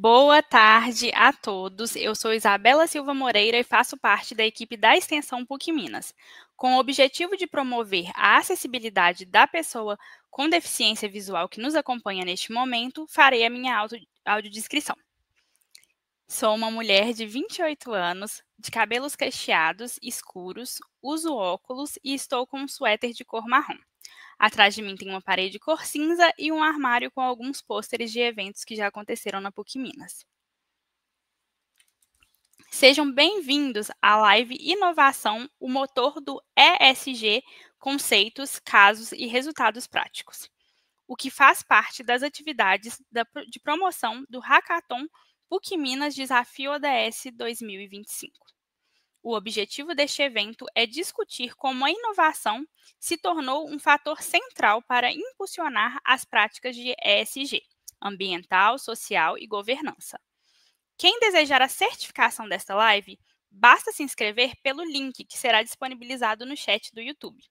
Boa tarde a todos. Eu sou Isabela Silva Moreira e faço parte da equipe da Extensão PUC Minas. Com o objetivo de promover a acessibilidade da pessoa com deficiência visual que nos acompanha neste momento, farei a minha audiodescrição. Sou uma mulher de 28 anos, de cabelos cacheados, escuros, uso óculos e estou com um suéter de cor marrom. Atrás de mim tem uma parede cor cinza e um armário com alguns pôsteres de eventos que já aconteceram na PUC Minas. Sejam bem-vindos à live Inovação, o motor do ESG, conceitos, casos e resultados práticos, o que faz parte das atividades de promoção do Hackathon PUC Minas Desafio ODS 2025. O objetivo deste evento é discutir como a inovação se tornou um fator central para impulsionar as práticas de ESG, ambiental, social e governança. Quem desejar a certificação desta live, basta se inscrever pelo link que será disponibilizado no chat do YouTube.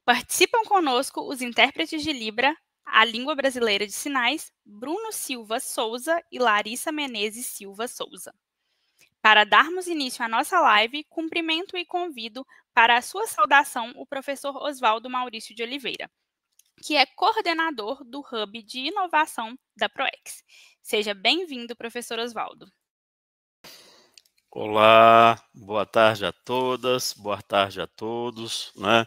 Participam conosco os intérpretes de Libra, a língua brasileira de sinais, Bruno Silva Souza e Larissa Menezes Silva Souza. Para darmos início à nossa live, cumprimento e convido para a sua saudação o professor Oswaldo Maurício de Oliveira, que é coordenador do Hub de Inovação da ProEx. Seja bem-vindo, professor Oswaldo. Olá, boa tarde a todas, boa tarde a todos, né?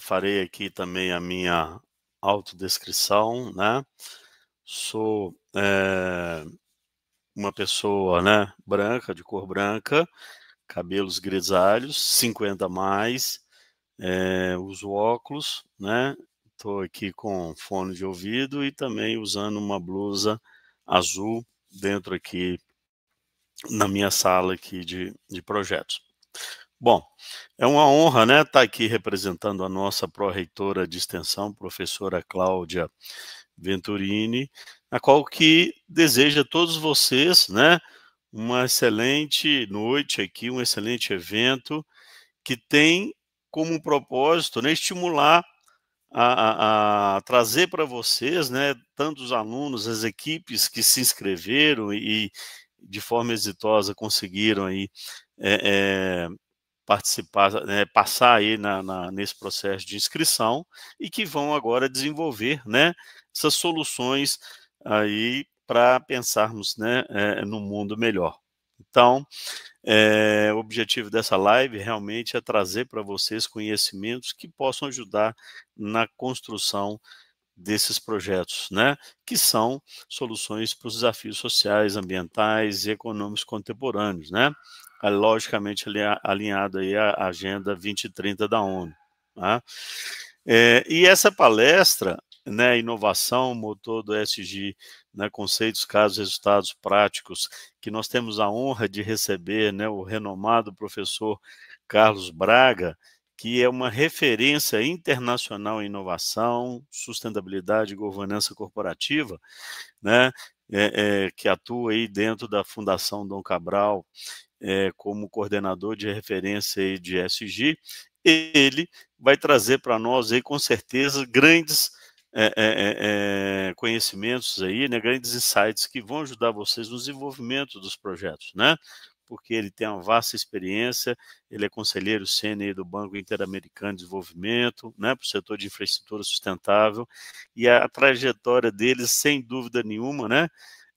Farei aqui também a minha autodescrição, né? Sou uma pessoa, né, branca, de cor branca, cabelos grisalhos, 50 a mais, uso óculos, né? Estou aqui com fone de ouvido e também usando uma blusa azul dentro aqui na minha sala aqui de projetos. Bom, é uma honra, né, estar aqui representando a nossa pró-reitora de extensão, professora Cláudia Venturini, a qual que deseja a todos vocês, né, uma excelente noite aqui, um excelente evento, que tem como propósito, né, estimular a trazer para vocês, né, tanto os alunos, as equipes que se inscreveram e de forma exitosa conseguiram aí participar, né, passar aí nesse processo de inscrição e que vão agora desenvolver, né, essas soluções aí para pensarmos, né, no mundo melhor. Então, o objetivo dessa live realmente é trazer para vocês conhecimentos que possam ajudar na construção desses projetos, né, que são soluções para os desafios sociais, ambientais e econômicos contemporâneos, né, logicamente alinhado aí à Agenda 2030 da ONU. Tá? E essa palestra, né, Inovação, Motor do ESG, né, Conceitos, Casos, Resultados Práticos, que nós temos a honra de receber, né, o renomado professor Carlos Braga, que é uma referência internacional em inovação, sustentabilidade e governança corporativa, né, que atua aí dentro da Fundação Dom Cabral, como coordenador de referência aí de ESG, ele vai trazer para nós aí, com certeza, grandes conhecimentos aí, né, grandes insights que vão ajudar vocês no desenvolvimento dos projetos, né? Porque ele tem uma vasta experiência, ele é conselheiro sênior do Banco Interamericano de Desenvolvimento, né, para o setor de infraestrutura sustentável, e a trajetória dele, sem dúvida nenhuma, né,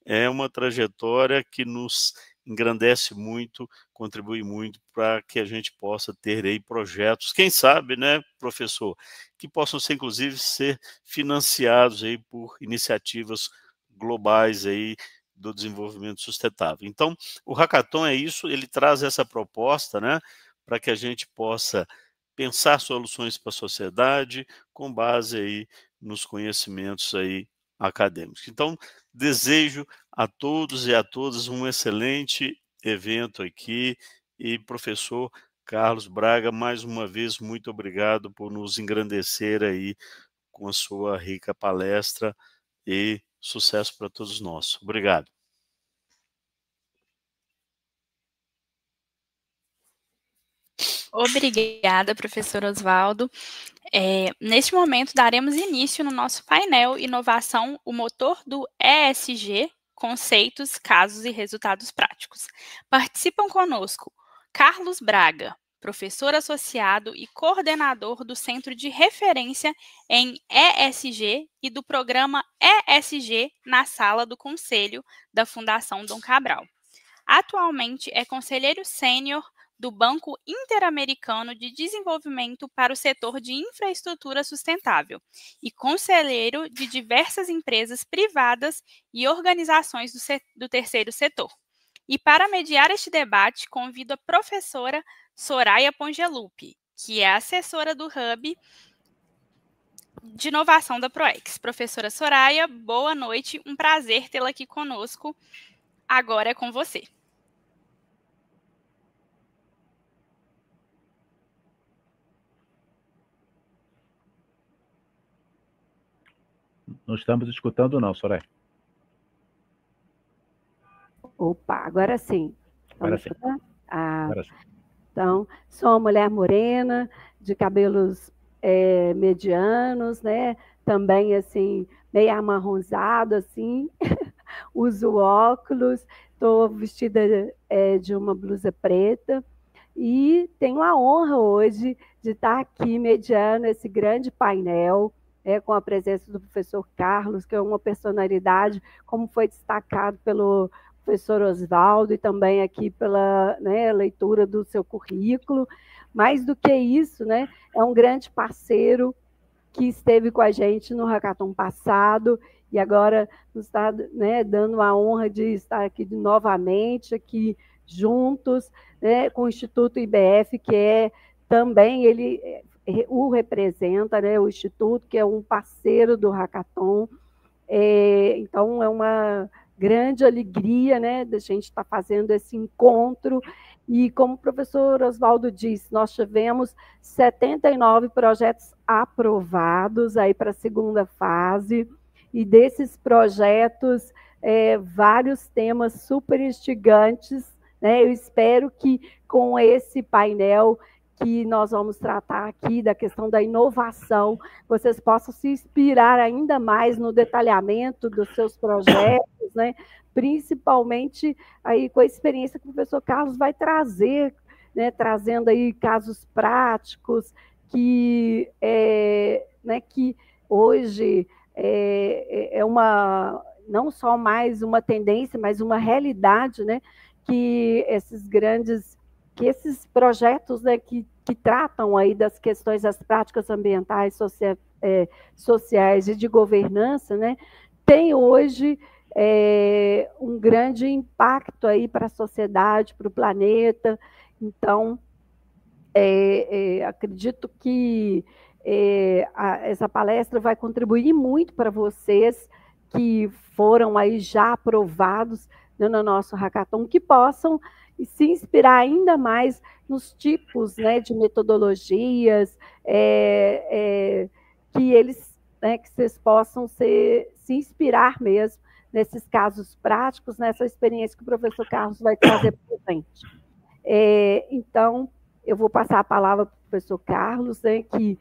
é uma trajetória que nos engrandece muito, contribui muito para que a gente possa ter aí projetos, quem sabe, né, professor, que possam ser, inclusive, ser financiados aí por iniciativas globais aí do desenvolvimento sustentável. Então, o Hackathon é isso, ele traz essa proposta, né, para que a gente possa pensar soluções para a sociedade com base aí nos conhecimentos aí acadêmicos. Então, desejo a todos e a todas um excelente evento aqui e professor Carlos Braga, mais uma vez, muito obrigado por nos engrandecer aí com a sua rica palestra e sucesso para todos nós. Obrigado. Obrigada, professor Oswaldo. Neste momento, daremos início no nosso painel Inovação, o motor do ESG, conceitos, casos e resultados práticos. Participam conosco Carlos Braga, professor associado e coordenador do Centro de Referência em ESG e do programa ESG na Sala do Conselho da Fundação Dom Cabral. Atualmente é conselheiro sênior do Banco Interamericano de Desenvolvimento para o setor de infraestrutura sustentável e conselheiro de diversas empresas privadas e organizações do terceiro setor. E para mediar este debate, convido a professora Soraya Pongelupi, que é assessora do Hub de Inovação da ProEx. Professora Soraya, boa noite, um prazer tê-la aqui conosco. Agora é com você. Não estamos escutando não, Soraya. Opa, agora sim. Agora sim. Agora sim. Então, sou uma mulher morena, de cabelos medianos, né? Também, assim, meio amarronzado, assim. Uso óculos, estou vestida de uma blusa preta e tenho a honra hoje de estar aqui mediando esse grande painel, com a presença do professor Carlos, que é uma personalidade, como foi destacado pelo professor Oswaldo e também aqui pela leitura do seu currículo. Mais do que isso, né, é um grande parceiro que esteve com a gente no hackathon passado e agora nos está dando a honra de estar aqui novamente, aqui juntos, com o Instituto IBF, que é também, ele o representa, o Instituto, que é um parceiro do hackathon. Então, é uma grande alegria, da gente estar fazendo esse encontro. E como o professor Oswaldo disse, nós tivemos 79 projetos aprovados aí para a segunda fase, e desses projetos, vários temas super instigantes, Eu espero que com esse painel que nós vamos tratar aqui da questão da inovação, vocês possam se inspirar ainda mais no detalhamento dos seus projetos, Principalmente aí com a experiência que o professor Carlos vai trazer, trazendo aí casos práticos que hoje é uma, não só mais uma tendência, mas uma realidade, que esses projetos, que tratam aí das questões das práticas ambientais, sociais e de governança, tem hoje um grande impacto aí para a sociedade, para o planeta. Então, acredito que essa palestra vai contribuir muito para vocês que foram aí já aprovados no nosso hackathon, que possam se inspirar ainda mais nos tipos de metodologias, que vocês possam se inspirar mesmo nesses casos práticos, nessa experiência que o professor Carlos vai trazer para a gente. Então, eu vou passar a palavra para o professor Carlos, que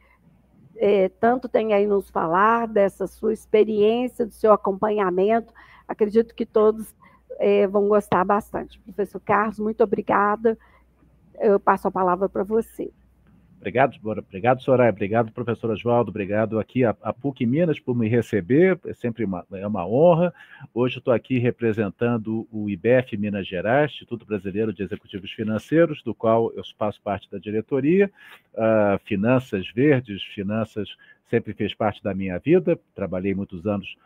tanto tem aí nos falar dessa sua experiência, do seu acompanhamento. Acredito que todos vão gostar bastante. Professor Carlos, muito obrigada. Eu passo a palavra para você. Obrigado, Soraya. Obrigado, professor Oswaldo. Obrigado aqui a PUC Minas por me receber. É sempre uma honra. Hoje estou aqui representando o IBF Minas Gerais, Instituto Brasileiro de Executivos Financeiros, do qual eu faço parte da diretoria. Finanças verdes, finanças sempre fez parte da minha vida. Trabalhei muitos anos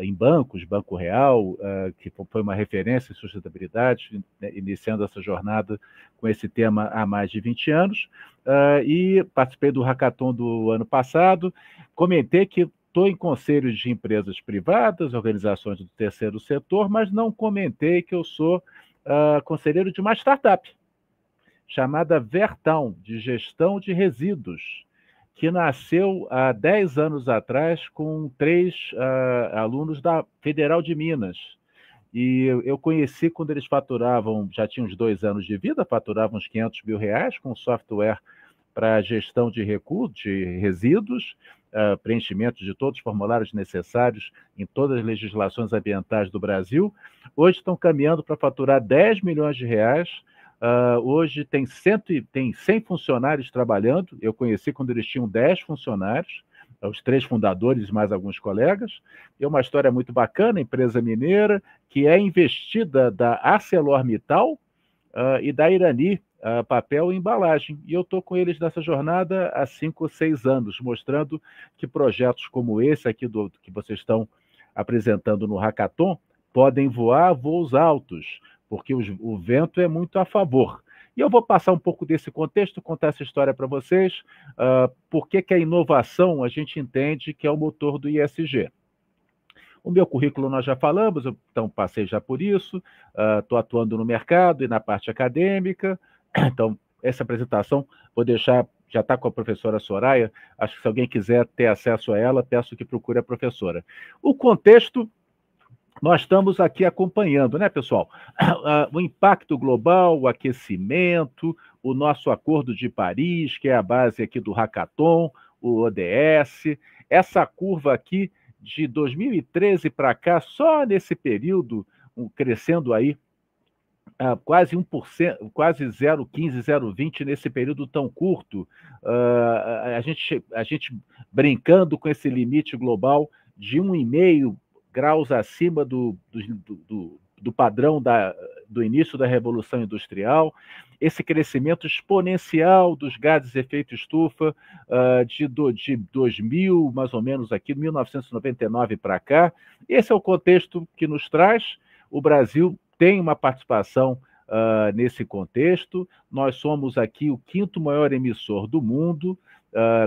em bancos, Banco Real, que foi uma referência em sustentabilidade, iniciando essa jornada com esse tema há mais de 20 anos. E participei do hackathon do ano passado. Comentei que estou em conselhos de empresas privadas, organizações do terceiro setor, mas não comentei que eu sou conselheiro de uma startup chamada Vertão, de gestão de resíduos, que nasceu há 10 anos atrás com 3 alunos da Federal de Minas. E eu conheci quando eles faturavam, já tinham uns 2 anos de vida, faturavam uns R$500 mil com software para gestão de recursos, de resíduos, preenchimento de todos os formulários necessários em todas as legislações ambientais do Brasil. Hoje estão caminhando para faturar 10 milhões de reais. Hoje tem 100 funcionários trabalhando. Eu conheci quando eles tinham 10 funcionários, os 3 fundadores mais alguns colegas. É uma história muito bacana, empresa mineira, que é investida da ArcelorMittal e da Irani, papel e embalagem. E eu estou com eles nessa jornada há 5 ou 6 anos, mostrando que projetos como esse aqui que vocês estão apresentando no Hackathon podem voar voos altos, porque o vento é muito a favor. E eu vou passar um pouco desse contexto, contar essa história para vocês, por que a inovação a gente entende que é o motor do ISG. O meu currículo nós já falamos, então passei já por isso, estou atuando no mercado e na parte acadêmica, então essa apresentação vou deixar, já está com a professora Soraya, acho que se alguém quiser ter acesso a ela, peço que procure a professora. O contexto, nós estamos aqui acompanhando, né, pessoal? O impacto global, o aquecimento, o nosso Acordo de Paris, que é a base aqui do Hackathon, o ODS, essa curva aqui de 2013 para cá, só nesse período, crescendo aí quase 1%, quase 0,15, 0,20 nesse período tão curto, a gente brincando com esse limite global de 1,5 graus acima do padrão do início da Revolução Industrial, esse crescimento exponencial dos gases de efeito estufa de 2000, mais ou menos aqui, 1999 para cá. Esse é o contexto que nos traz. O Brasil tem uma participação nesse contexto. Nós somos aqui o 5º maior emissor do mundo,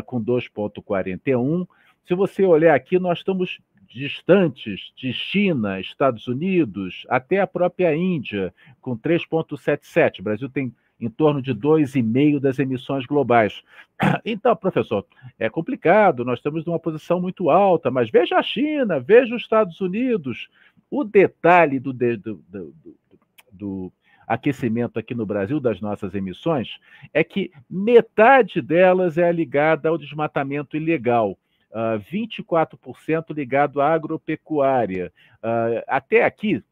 com 2,41. Se você olhar aqui, nós estamos distantes de China, Estados Unidos, até a própria Índia, com 3,77. O Brasil tem em torno de 2,5 das emissões globais. Então, professor, é complicado, nós estamos numa posição muito alta, mas veja a China, veja os Estados Unidos. O detalhe do aquecimento aqui no Brasil, das nossas emissões, é que metade delas é ligada ao desmatamento ilegal. 24% ligado à agropecuária. Até aqui,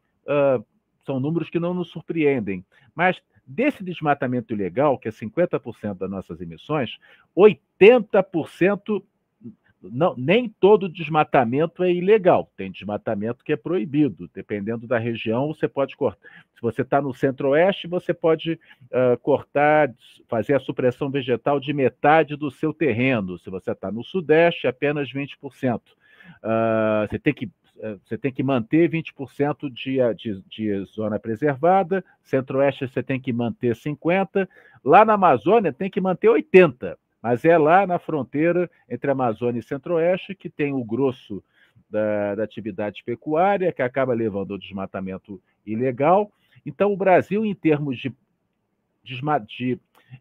são números que não nos surpreendem, mas desse desmatamento ilegal, que é 50% das nossas emissões, 80%, não, nem todo desmatamento é ilegal, tem desmatamento que é proibido, dependendo da região, você pode cortar. Se você está no centro-oeste, você pode cortar, fazer a supressão vegetal de metade do seu terreno. Se você está no sudeste, apenas 20%. Você tem que manter 20% de zona preservada, centro-oeste você tem que manter 50%, lá na Amazônia tem que manter 80%. Mas é lá na fronteira entre Amazônia e Centro-Oeste que tem o grosso da atividade pecuária, que acaba levando ao desmatamento ilegal. Então, o Brasil, em termos de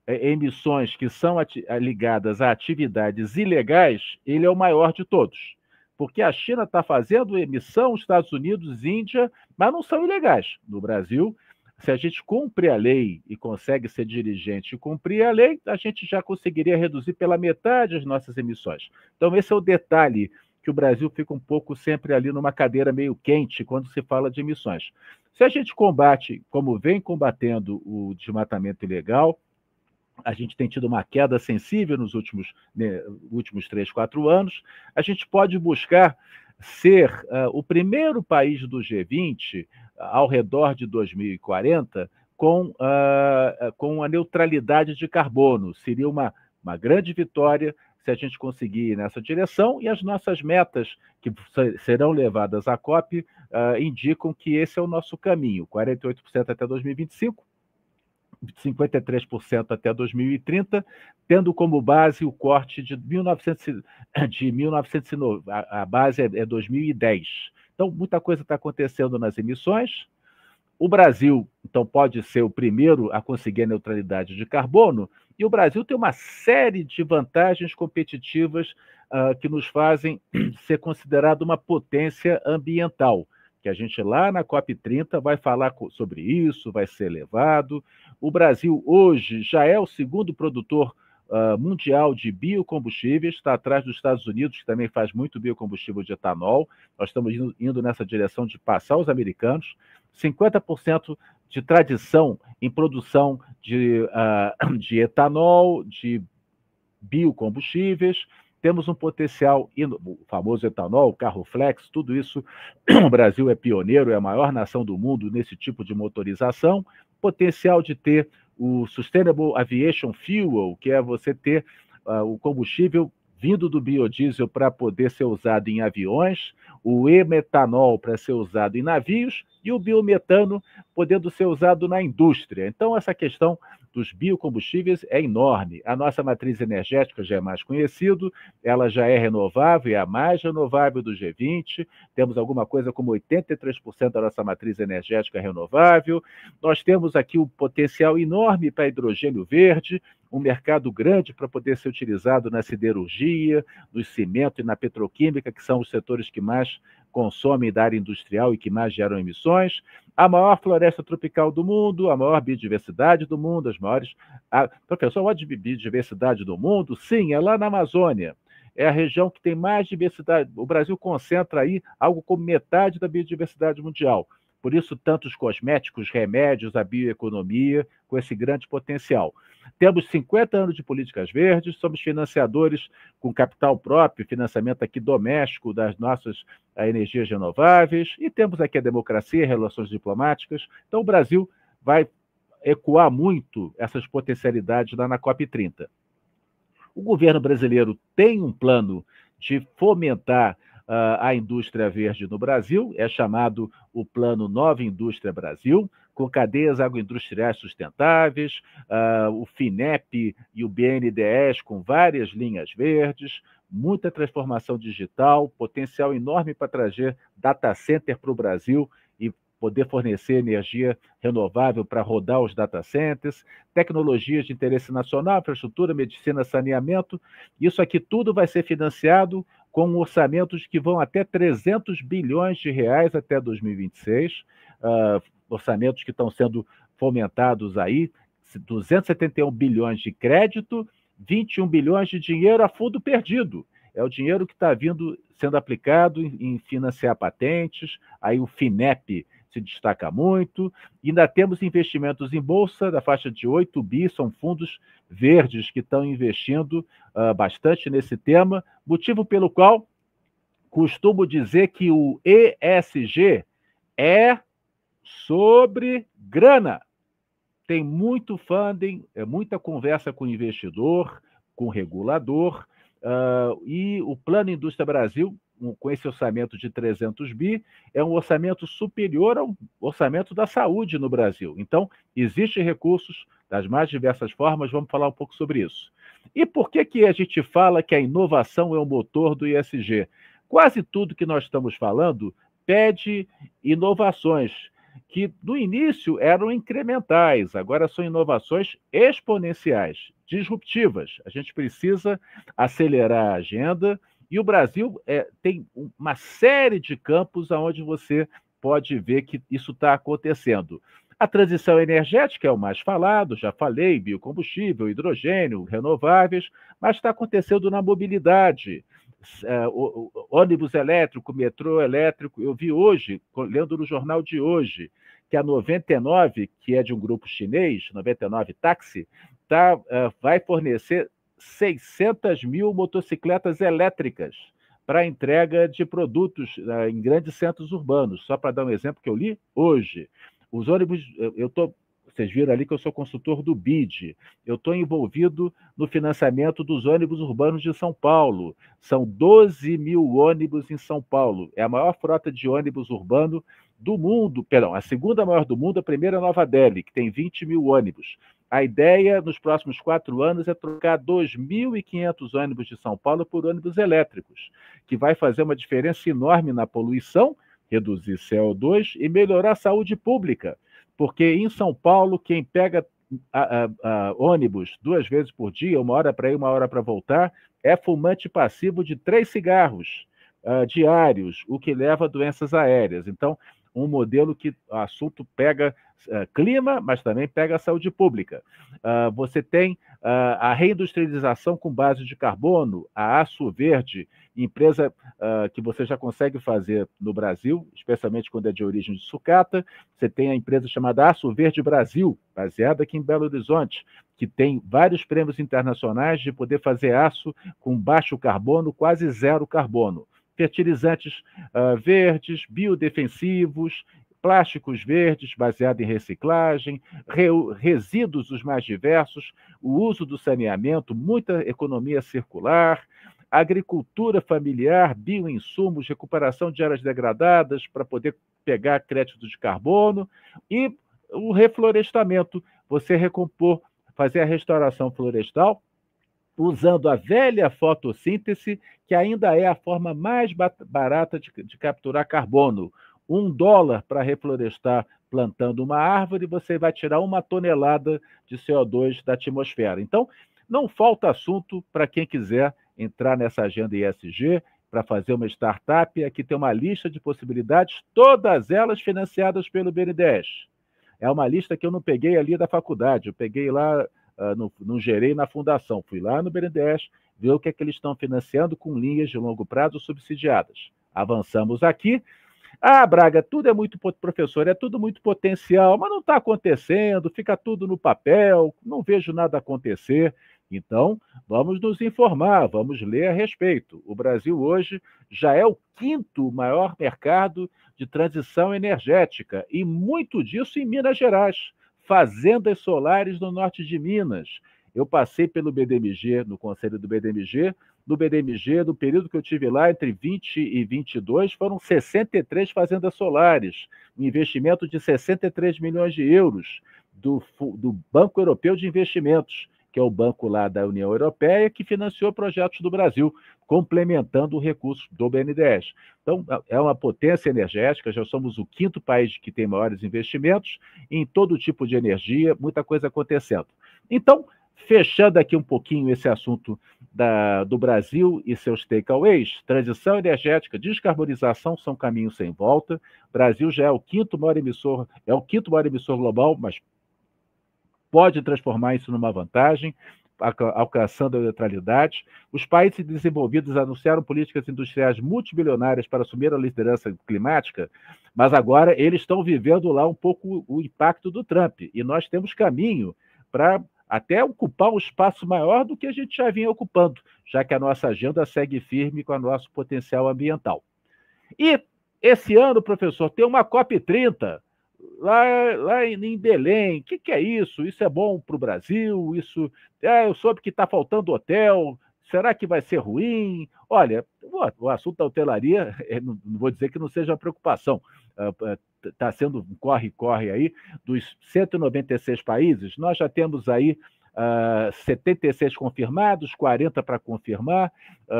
emissões que são ligadas a atividades ilegais, ele é o maior de todos. Porque a China está fazendo emissão, os Estados Unidos, Índia, mas não são ilegais. No Brasil, se a gente cumpre a lei e consegue ser dirigente e cumprir a lei, a gente já conseguiria reduzir pela metade as nossas emissões. Então, esse é o detalhe, que o Brasil fica um pouco sempre ali numa cadeira meio quente quando se fala de emissões. Se a gente combate, como vem combatendo o desmatamento ilegal, a gente tem tido uma queda sensível nos últimos 3, 4 anos, a gente pode buscar ser o primeiro país do G20 ao redor de 2040 com a neutralidade de carbono. Seria uma grande vitória se a gente conseguir ir nessa direção, e as nossas metas, que serão levadas à COP, indicam que esse é o nosso caminho: 48% até 2025, 53% até 2030, tendo como base o corte de 1990, a base é 2010. Então, muita coisa está acontecendo nas emissões. O Brasil, então, pode ser o primeiro a conseguir a neutralidade de carbono, e o Brasil tem uma série de vantagens competitivas que nos fazem ser considerado uma potência ambiental, que a gente lá na COP30 vai falar sobre isso, vai ser levado. O Brasil hoje já é o segundo produtor mundial de biocombustíveis, está atrás dos Estados Unidos, que também faz muito biocombustível de etanol. Nós estamos indo nessa direção de passar os americanos. 50% de tradição em produção de etanol, de biocombustíveis. Temos um potencial, o famoso etanol, o carro flex, tudo isso. O Brasil é pioneiro, é a maior nação do mundo nesse tipo de motorização. Potencial de ter o Sustainable Aviation Fuel, que é você ter o combustível vindo do biodiesel para poder ser usado em aviões, o e-metanol para ser usado em navios e o biometano podendo ser usado na indústria. Então, essa questão dos biocombustíveis é enorme. A nossa matriz energética já é mais conhecida, ela já é renovável, é a mais renovável do G20, temos alguma coisa como 83% da nossa matriz energética renovável. Nós temos aqui um potencial enorme para hidrogênio verde, um mercado grande para poder ser utilizado na siderurgia, no cimento e na petroquímica, que são os setores que mais consomem da área industrial e que mais geram emissões. A maior floresta tropical do mundo, a maior biodiversidade do mundo, as maiores... Professor, onde biodiversidade do mundo? Sim, é lá na Amazônia. É a região que tem mais diversidade. O Brasil concentra aí algo como metade da biodiversidade mundial. Por isso, tantos cosméticos, remédios, a bioeconomia, com esse grande potencial. Temos 50 anos de políticas verdes, somos financiadores com capital próprio, financiamento aqui doméstico das nossas energias renováveis, e temos aqui a democracia, relações diplomáticas. Então, o Brasil vai ecoar muito essas potencialidades lá na COP30. O governo brasileiro tem um plano de fomentar a indústria verde no Brasil, é chamado o Plano Nova Indústria Brasil, com cadeias agroindustriais sustentáveis, o FINEP e o BNDES com várias linhas verdes, muita transformação digital, potencial enorme para trazer data center para o Brasil e poder fornecer energia renovável para rodar os data centers, tecnologias de interesse nacional, infraestrutura, medicina, saneamento. Isso aqui tudo vai ser financiado com orçamentos que vão até 300 bilhões de reais até 2026, orçamentos que estão sendo fomentados aí, 271 bilhões de crédito, 21 bilhões de dinheiro a fundo perdido. É o dinheiro que está sendo aplicado em financiar patentes, aí o FINEP se destaca muito, e ainda temos investimentos em bolsa da faixa de 8 bi, são fundos verdes que estão investindo bastante nesse tema, motivo pelo qual costumo dizer que o ESG é sobre grana. Tem muito funding, muita conversa com o investidor, com o regulador, e o Plano Indústria Brasil, com esse orçamento de 300 bi, é um orçamento superior ao orçamento da saúde no Brasil. Então, existem recursos das mais diversas formas, vamos falar um pouco sobre isso. E por que a gente fala que a inovação é o motor do ESG? Quase tudo que nós estamos falando pede inovações, que no início eram incrementais, agora são inovações exponenciais, disruptivas. A gente precisa acelerar a agenda, e o Brasil tem uma série de campos onde você pode ver que isso está acontecendo. A transição energética é o mais falado, já falei, biocombustível, hidrogênio, renováveis, mas está acontecendo na mobilidade. Ônibus elétrico, metrô elétrico. Eu vi hoje, lendo no jornal de hoje, que a 99, que é de um grupo chinês, 99 Táxi, vai fornecer 600 mil motocicletas elétricas para entrega de produtos em grandes centros urbanos. Só para dar um exemplo que eu li hoje. Os ônibus, vocês viram ali que eu sou consultor do BID, eu estou envolvido no financiamento dos ônibus urbanos de São Paulo. São 12 mil ônibus em São Paulo. É a maior frota de ônibus urbano do mundo, a segunda maior do mundo, a primeira é Nova Delhi, que tem 20 mil ônibus. A ideia, nos próximos 4 anos, é trocar 2.500 ônibus de São Paulo por ônibus elétricos, que vai fazer uma diferença enorme na poluição, reduzir CO2 e melhorar a saúde pública. Porque em São Paulo, quem pega ônibus 2 vezes por dia, 1 hora para ir, 1 hora para voltar, é fumante passivo de 3 cigarros diários, o que leva a doenças aéreas. Então, um modelo que o assunto pega clima, mas também pega a saúde pública. Você tem a reindustrialização com base de carbono, a Aço Verde, empresa que você já consegue fazer no Brasil, especialmente quando é de origem de sucata. Você tem a empresa chamada Aço Verde Brasil, baseada aqui em Belo Horizonte, que tem vários prêmios internacionais de poder fazer aço com baixo carbono, quase zero carbono. Fertilizantes verdes, biodefensivos, plásticos verdes baseado em reciclagem, resíduos os mais diversos, o uso do saneamento, muita economia circular, agricultura familiar, bioinsumos, recuperação de áreas degradadas para poder pegar crédito de carbono e o reflorestamento, você recompor, fazer a restauração florestal usando a velha fotossíntese, que ainda é a forma mais barata de capturar carbono. $1 para reflorestar plantando uma árvore, você vai tirar 1 tonelada de CO2 da atmosfera. Então, não falta assunto para quem quiser entrar nessa agenda ESG, para fazer uma startup. Aqui tem uma lista de possibilidades, todas elas financiadas pelo BNDES. É uma lista que eu não peguei ali da faculdade, eu peguei lá, não gerei na fundação, fui lá no BNDES, ver o que é que eles estão financiando com linhas de longo prazo subsidiadas. Avançamos aqui. Braga, tudo é muito, professor, é tudo muito potencial, mas não está acontecendo, fica tudo no papel, não vejo nada acontecer. Então, vamos nos informar, vamos ler a respeito. O Brasil hoje já é o 5º maior mercado de transição energética, e muito disso em Minas Gerais, fazendas solares no norte de Minas. Eu passei pelo BDMG, no conselho do BDMG. No BDMG, no período que eu tive lá, entre 20 e 22, foram 63 fazendas solares, um investimento de 63 milhões de euros do Banco Europeu de Investimentos, que é o banco lá da União Europeia, que financiou projetos do Brasil, complementando o recurso do BNDES. Então, é uma potência energética, já somos o 5º país que tem maiores investimentos em todo tipo de energia, muita coisa acontecendo. Então, fechando aqui um pouquinho esse assunto do Brasil e seus takeaways, transição energética, descarbonização são caminhos sem volta. O Brasil já é o 5º maior emissor global, mas pode transformar isso numa vantagem, alcançando a neutralidade. Os países desenvolvidos anunciaram políticas industriais multibilionárias para assumir a liderança climática, mas agora eles estão vivendo lá um pouco o impacto do Trump, e nós temos caminho para até ocupar um espaço maior do que a gente já vinha ocupando, já que a nossa agenda segue firme com o nosso potencial ambiental. E esse ano, professor, tem uma COP30 lá em Belém. O que é isso? Isso é bom para o Brasil? Eu soube que está faltando hotel. Será que vai ser ruim? Olha, o assunto da hotelaria, não vou dizer que não seja uma preocupação. Está sendo um corre-corre aí. Dos 196 países, nós já temos aí 76 confirmados, 40 para confirmar,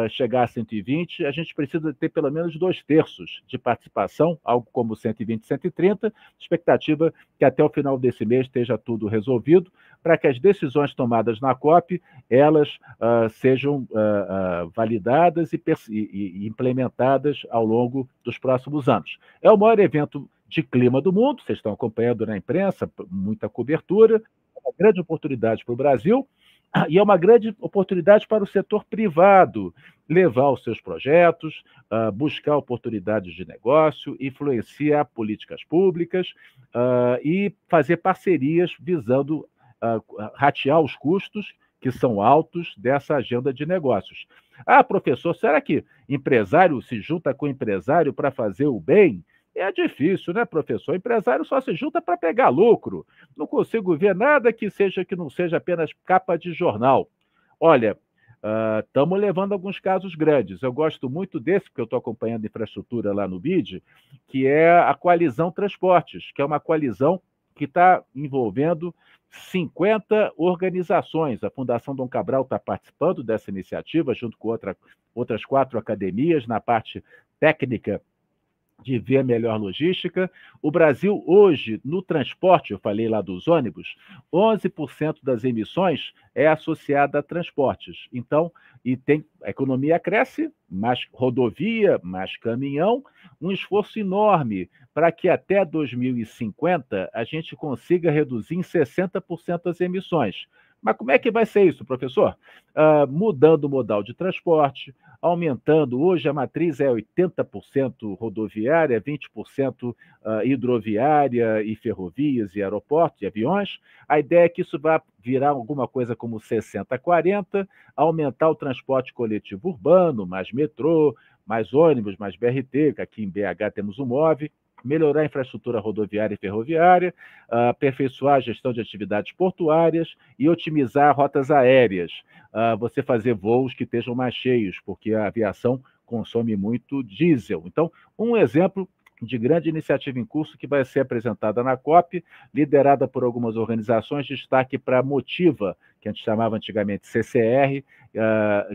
chegar a 120. A gente precisa ter pelo menos 2/3 de participação, algo como 120, 130. Expectativa que até o final desse mês esteja tudo resolvido, para que as decisões tomadas na COP, elas sejam validadas e implementadas ao longo dos próximos anos. É o maior evento de clima do mundo, vocês estão acompanhando na imprensa, muita cobertura, é uma grande oportunidade para o Brasil, e é uma grande oportunidade para o setor privado levar os seus projetos, buscar oportunidades de negócio, influenciar políticas públicas e fazer parcerias visando ratear os custos que são altos dessa agenda de negócios. Professor, será que empresário se junta com empresário para fazer o bem? É difícil, né, professor? O empresário só se junta para pegar lucro. Não consigo ver nada que não seja apenas capa de jornal. Olha, estamos levando alguns casos grandes. Eu gosto muito desse, porque eu estou acompanhando a infraestrutura lá no BID, que é a Coalizão Transportes, que é uma coalizão que está envolvendo 50 organizações. A Fundação Dom Cabral está participando dessa iniciativa, junto com outras 4 academias, na parte técnica de ver melhor logística. O Brasil hoje, no transporte, eu falei lá dos ônibus, 11% das emissões é associada a transportes. Então, a economia cresce, mais rodovia, mais caminhão, um esforço enorme para que até 2050 a gente consiga reduzir em 60% as emissões. Mas como é que vai ser isso, professor? Mudando o modal de transporte, aumentando, hoje a matriz é 80% rodoviária, 20% hidroviária e ferrovias e aeroportos e aviões. A ideia é que isso vai virar alguma coisa como 60-40, aumentar o transporte coletivo urbano, mais metrô, mais ônibus, mais BRT, que aqui em BH temos o MOVE, melhorar a infraestrutura rodoviária e ferroviária, aperfeiçoar a gestão de atividades portuárias e otimizar rotas aéreas. Você fazer voos que estejam mais cheios, porque a aviação consome muito diesel. Então, um exemplo de grande iniciativa em curso que vai ser apresentada na COP, liderada por algumas organizações, destaque para a Motiva, que a gente chamava antigamente CCR,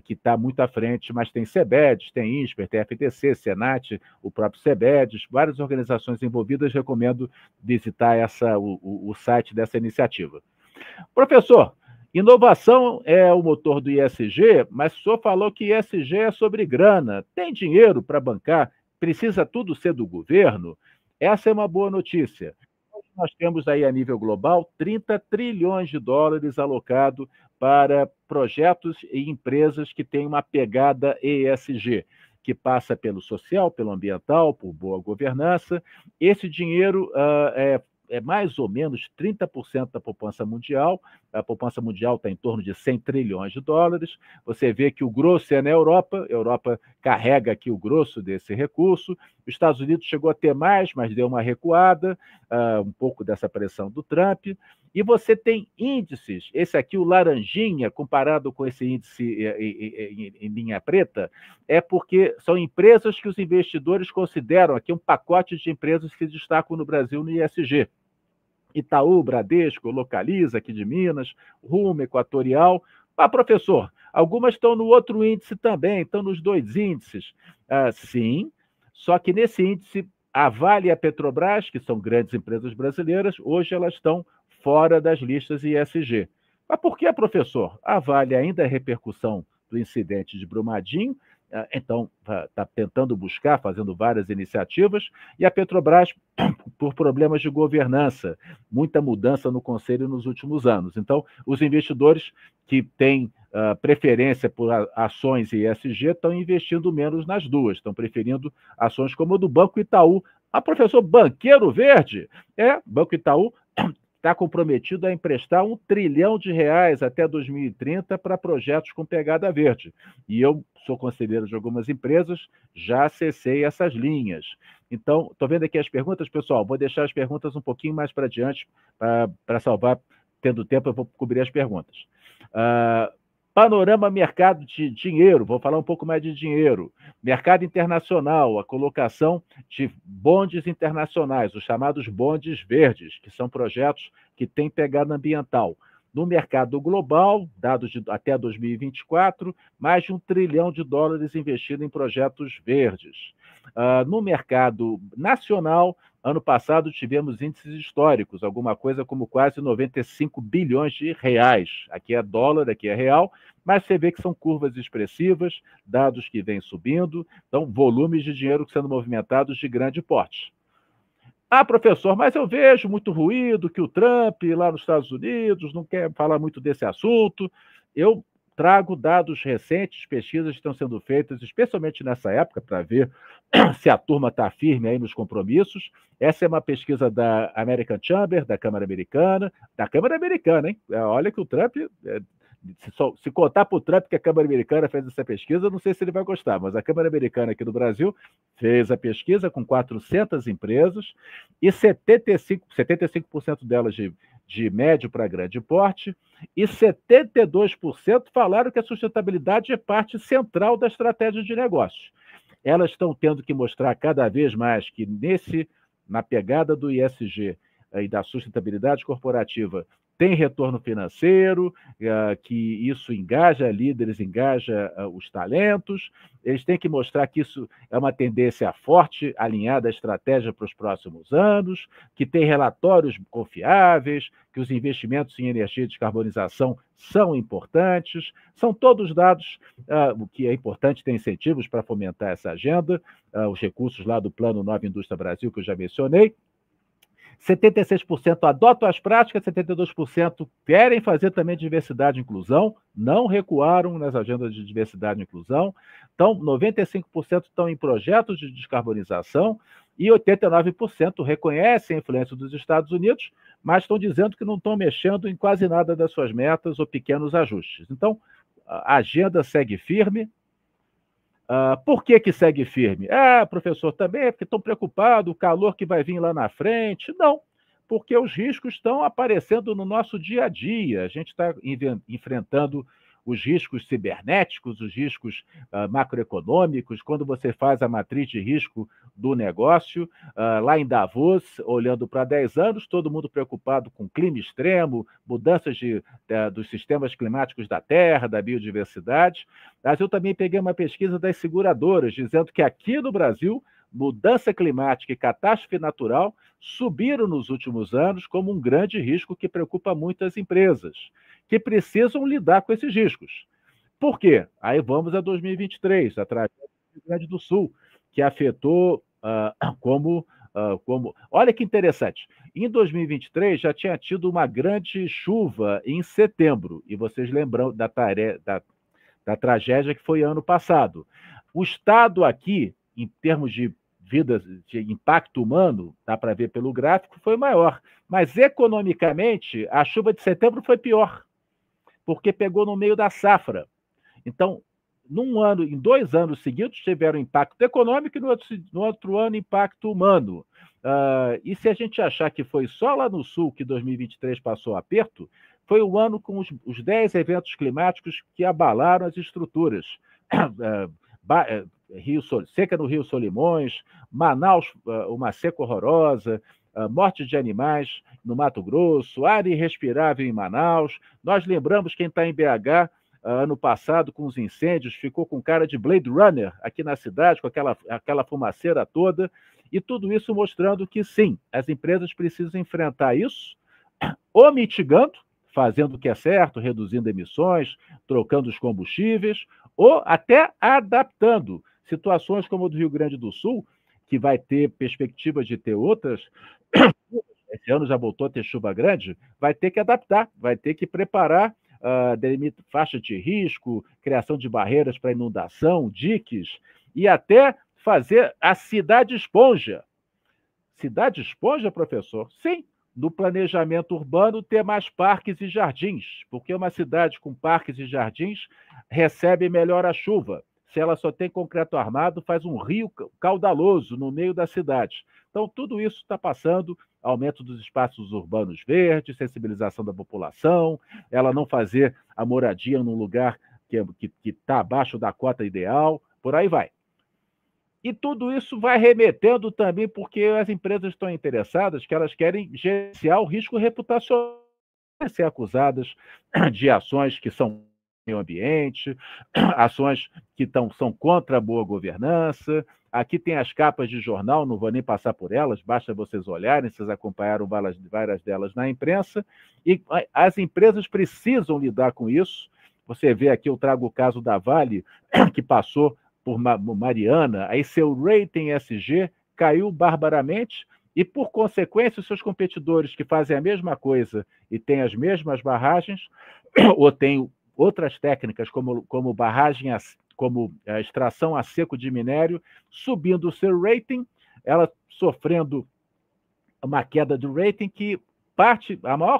que está muito à frente, mas tem CEBEDES, tem INSPER, tem FDC, Senat, o próprio CEBEDES, várias organizações envolvidas, recomendo visitar o site dessa iniciativa. Professor, inovação é o motor do ISG, mas o senhor falou que ISG é sobre grana. Tem dinheiro para bancar? Precisa tudo ser do governo? Essa é uma boa notícia. Nós temos aí a nível global 30 trilhões de dólares alocado para projetos e empresas que têm uma pegada ESG, que passa pelo social, pelo ambiental, por boa governança. Esse dinheiro é mais ou menos 30% da poupança mundial. A poupança mundial está em torno de 100 trilhões de dólares. Você vê que o grosso é na Europa, a Europa carrega aqui o grosso desse recurso. Os Estados Unidos chegou a ter mais, mas deu uma recuada, um pouco dessa pressão do Trump. E você tem índices, esse aqui, o laranjinha, comparado com esse índice em linha preta, é porque são empresas que os investidores consideram aqui um pacote de empresas que se destacam no Brasil no ISG. Itaú, Bradesco, Localiza, aqui de Minas, Rumo, Equatorial. Professor, algumas estão no outro índice também, estão nos dois índices. Sim, só que nesse índice, a Vale e a Petrobras, que são grandes empresas brasileiras, hoje elas estão fora das listas ISG. Mas por que, professor? A Vale ainda é repercussão do incidente de Brumadinho, então está tentando buscar, fazendo várias iniciativas, e a Petrobras por problemas de governança, muita mudança no conselho nos últimos anos. Então, os investidores que têm preferência por ações ESG estão investindo menos nas duas, estão preferindo ações como a do Banco Itaú. Professor, banqueiro verde? Banco Itaú está comprometido a emprestar R$1 trilhão até 2030 para projetos com pegada verde. E eu sou conselheiro de algumas empresas, já acessei essas linhas. Então, estou vendo aqui as perguntas, pessoal, vou deixar as perguntas um pouquinho mais para diante, para salvar, tendo tempo eu vou cobrir as perguntas. Panorama mercado de dinheiro, vou falar um pouco mais de dinheiro. Mercado internacional, a colocação de bondes internacionais, os chamados bondes verdes, que são projetos que têm pegada ambiental. No mercado global, dados até 2024, mais de R$1 trilhão investido em projetos verdes. No mercado nacional, ano passado tivemos índices históricos, alguma coisa como quase 95 bilhões de reais. Aqui é dólar, aqui é real, mas você vê que são curvas expressivas, dados que vêm subindo, então volumes de dinheiro sendo movimentados de grande porte. Professor, mas eu vejo muito ruído, que o Trump lá nos Estados Unidos não quer falar muito desse assunto. Eu trago dados recentes, pesquisas que estão sendo feitas, especialmente nessa época, para ver se a turma está firme aí nos compromissos. Essa é uma pesquisa da American Chamber, da Câmara Americana, hein? Olha que o Trump, se contar para o Trump que a Câmara Americana fez essa pesquisa, não sei se ele vai gostar, mas a Câmara Americana aqui no Brasil fez a pesquisa com 400 empresas e 75% delas de médio para grande porte, e 72% falaram que a sustentabilidade é parte central da estratégia de negócios. Elas estão tendo que mostrar cada vez mais que na pegada do ISG e da sustentabilidade corporativa, tem retorno financeiro, que isso engaja líderes, engaja os talentos. Eles têm que mostrar que isso é uma tendência forte, alinhada à estratégia para os próximos anos, que tem relatórios confiáveis, que os investimentos em energia de descarbonização são importantes. São todos dados, o que é importante ter incentivos para fomentar essa agenda, os recursos lá do Plano Nova Indústria Brasil, que eu já mencionei. 76% adotam as práticas, 72% querem fazer também diversidade e inclusão, não recuaram nas agendas de diversidade e inclusão. Então, 95% estão em projetos de descarbonização e 89% reconhecem a influência dos Estados Unidos, mas estão dizendo que não estão mexendo em quase nada das suas metas ou pequenos ajustes. Então, a agenda segue firme. Por que segue firme? Professor, também é porque estão preocupados, o calor que vai vir lá na frente. Não, porque os riscos estão aparecendo no nosso dia a dia. A gente está enfrentando os riscos cibernéticos, os riscos macroeconômicos. Quando você faz a matriz de risco do negócio, lá em Davos, olhando para 10 anos, todo mundo preocupado com clima extremo, mudanças dos sistemas climáticos da Terra, da biodiversidade. Mas eu também peguei uma pesquisa das seguradoras, dizendo que aqui no Brasil, mudança climática e catástrofe natural subiram nos últimos anos como um grande risco que preocupa muitas empresas, que precisam lidar com esses riscos. Por quê? Aí vamos a 2023, a tragédia do Rio Grande do Sul, que afetou como... Olha que interessante, em 2023 já tinha tido uma grande chuva em setembro, e vocês lembram da tragédia que foi ano passado. O estado aqui, em termos de vidas, de impacto humano, dá para ver pelo gráfico, foi maior. Mas, economicamente, a chuva de setembro foi pior, porque pegou no meio da safra. Então, em 2 anos seguidos, tiveram impacto econômico e no outro ano, impacto humano. E se a gente achar que foi só lá no Sul que 2023 passou aperto, foi o ano com os 10 eventos climáticos que abalaram as estruturas. Seca no Rio Solimões, Manaus, uma seca horrorosa, morte de animais no Mato Grosso, ar irrespirável em Manaus. Nós lembramos quem está em BH, ano passado, com os incêndios, ficou com cara de Blade Runner aqui na cidade, com aquela fumaceira toda, e tudo isso mostrando que, sim, as empresas precisam enfrentar isso, ou mitigando, fazendo o que é certo, reduzindo emissões, trocando os combustíveis, ou até adaptando. Situações como a do Rio Grande do Sul, que vai ter perspectivas de ter outras, esse ano já voltou a ter chuva grande, vai ter que adaptar, vai ter que preparar faixa de risco, criação de barreiras para inundação, diques, e até fazer a cidade esponja. Cidade esponja, professor? Sim, no planejamento urbano ter mais parques e jardins, porque uma cidade com parques e jardins recebe melhor a chuva. Se ela só tem concreto armado, faz um rio caudaloso no meio da cidade. Então, tudo isso está passando, aumento dos espaços urbanos verdes, sensibilização da população, ela não fazer a moradia num lugar que está abaixo da cota ideal, por aí vai. E tudo isso vai remetendo também porque as empresas estão interessadas, que elas querem gerenciar o risco reputacional, ser acusadas de ações que são meio ambiente, ações que são contra a boa governança. Aqui tem as capas de jornal, não vou nem passar por elas, basta vocês olharem, vocês acompanharam várias delas na imprensa, e as empresas precisam lidar com isso. Você vê aqui, eu trago o caso da Vale, que passou por Mariana, aí seu rating ESG caiu barbaramente, e por consequência, os seus competidores que fazem a mesma coisa e têm as mesmas barragens, ou têm outras técnicas como barragem, como a extração a seco de minério, subindo o seu rating, ela sofrendo uma queda de rating que